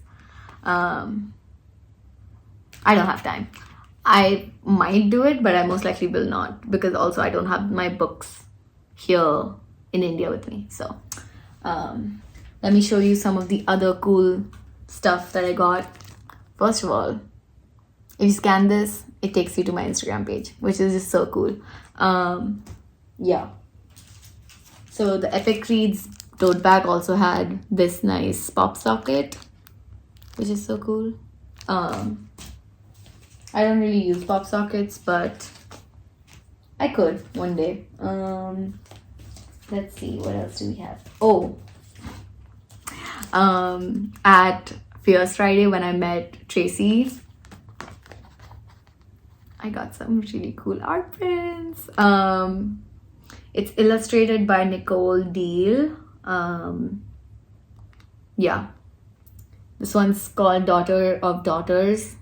I don't have time. I might do it, but I most likely will not, because also I don't have my books here in India with me. So let me show you some of the other cool stuff that I got. First of all, if you scan this, it takes you to my Instagram page, which is just so cool. Yeah. So the Epic Reads tote bag also had this nice pop socket, which is so cool. I don't really use pop sockets, but I could one day. Let's see, what else do we have? Oh, at Fierce Friday, when I met Tracy, I got some really cool art prints. It's illustrated by Nicole Deal. Yeah, this one's called Daughter of Daughters.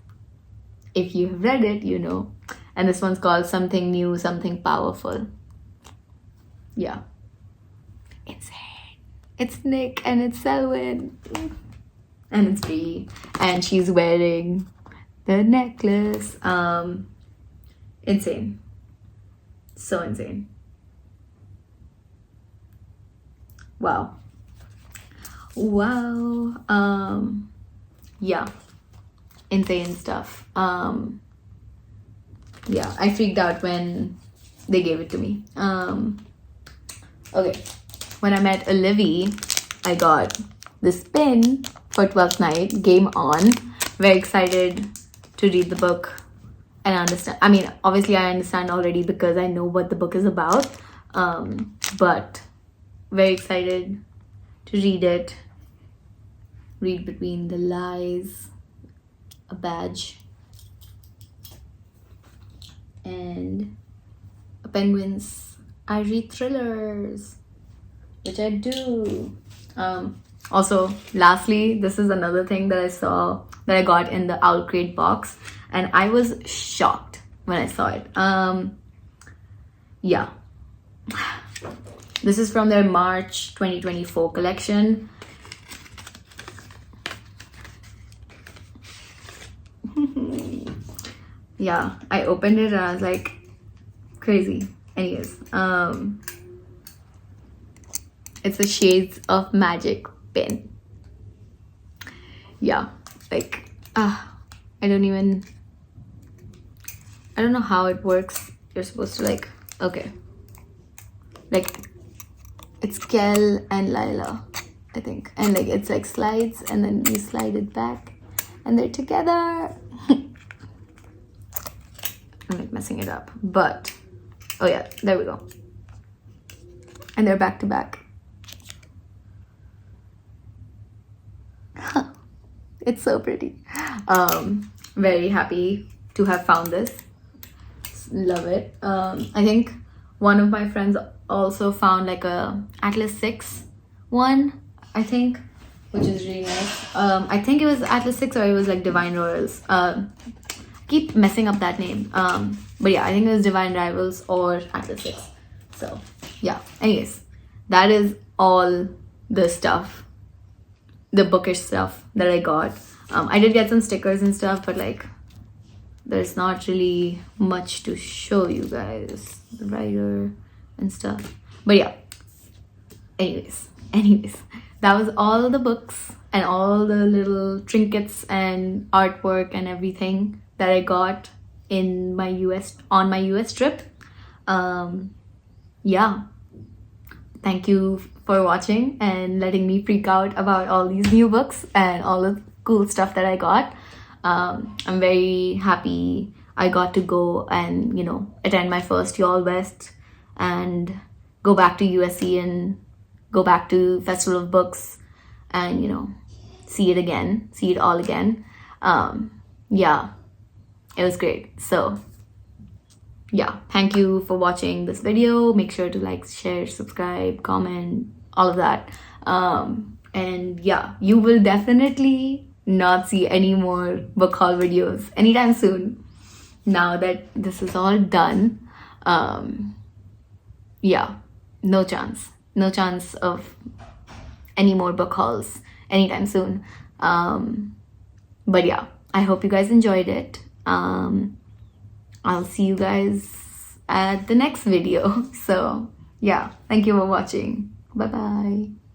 If you have read it, you know. And this one's called Something New, Something Powerful. Yeah. Insane. It's Nick and it's Selwyn. And it's Brie. And she's wearing the necklace. Insane. So insane. Wow. Wow. Yeah. Insane stuff. Yeah, I freaked out when they gave it to me. Okay, when I met Olivia, I got this pin for 12th night, Game On. Very excited to read the book and understand. I mean, obviously I understand already because I know what the book is about, but very excited to read it. Read between the lies. A badge and a Penguins. I read thrillers, which I do. Also, lastly, this is another thing that I saw that I got in the Owl Crate box, and I was shocked when I saw it. Yeah, this is from their March 2024 collection. Yeah, I opened it and I was like, crazy. Anyways, it's a Shades of Magic pin. Yeah, like, I don't know how it works. You're supposed to like, okay. Like, it's Kel and Lila, I think. And like, it's like slides and then you slide it back and they're together. I'm like messing it up, but oh yeah, there we go. And they're back to back. It's so pretty. Very happy to have found this. Love it. I think one of my friends also found like a Atlas 6 one, I think, which is really nice. I think it was Atlas 6 or it was like Divine Royals. Keep messing up that name, but yeah, I think it was Divine Rivals or Atlas 6. So yeah, anyways, that is all the stuff the bookish stuff that I got. I did get some stickers and stuff, but like there's not really much to show you guys, the writer and stuff. But yeah, anyways, that was all the books and all the little trinkets and artwork and everything that I got in my on my US trip. Yeah, thank you for watching and letting me freak out about all these new books and all the cool stuff that I got. I'm very happy I got to go and, you know, attend my first yallwest and go back to USC and go back to Festival of Books and, you know, see it all again. Yeah, it was great. So yeah, thank you for watching this video. Make sure to like, share, subscribe, comment, all of that. And yeah, you will definitely not see any more book haul videos anytime soon now that this is all done. Yeah, no chance of any more book hauls anytime soon. But yeah, I hope you guys enjoyed it. I'll see you guys at the next video. So yeah, thank you for watching. Bye bye.